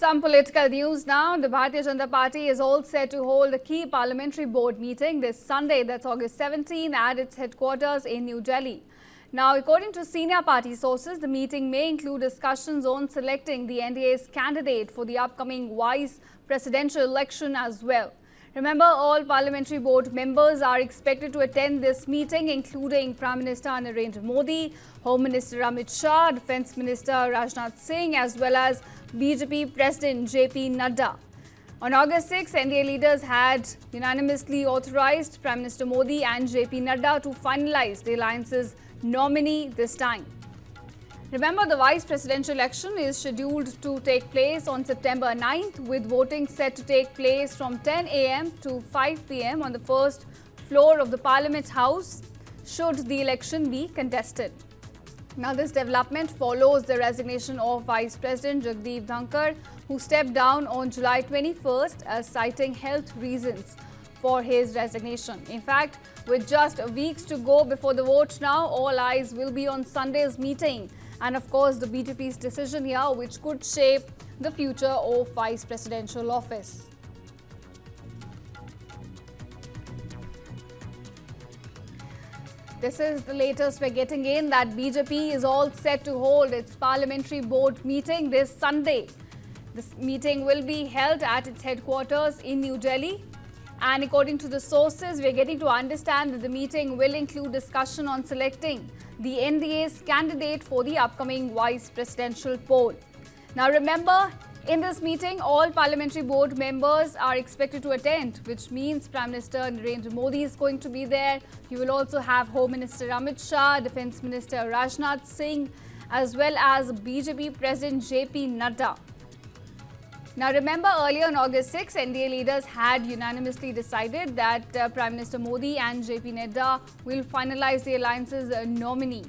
Some political news now. The Bharatiya Janata Party is all set to hold a key parliamentary board meeting this Sunday, that's August 17, at its headquarters in New Delhi. Now, according to senior party sources, the meeting may include discussions on selecting the NDA's candidate for the upcoming vice presidential election as well. Remember, all parliamentary board members are expected to attend this meeting, including Prime Minister Narendra Modi, Home Minister Amit Shah, Defence Minister Rajnath Singh, as well as BJP President JP Nadda. On August 6, NDA leaders had unanimously authorized Prime Minister Modi and JP Nadda to finalize the alliance's nominee this time. Remember, the vice presidential election is scheduled to take place on September 9th, with voting set to take place from 10 a.m. to 5 p.m. on the first floor of the Parliament House, should the election be contested. Now, this development follows the resignation of Vice President Jagdeep Dhankar, who stepped down on July 21st, citing health reasons for his resignation. In fact, with just weeks to go before the vote now, all eyes will be on Sunday's meeting and, of course, the BJP's decision here, which could shape the future of vice presidential office. This is the latest we're getting in, that BJP is all set to hold its parliamentary board meeting this Sunday. This meeting will be held at its headquarters in New Delhi. And according to the sources, we're getting to understand that the meeting will include discussion on selecting the NDA's candidate for the upcoming vice presidential poll. Now, remember, in this meeting, all parliamentary board members are expected to attend, which means Prime Minister Narendra Modi is going to be there. You will also have Home Minister Amit Shah, Defence Minister Rajnath Singh, as well as BJP President JP Nadda. Now, remember, earlier on August 6, NDA leaders had unanimously decided that Prime Minister Modi and JP Nadda will finalize the alliance's nominee.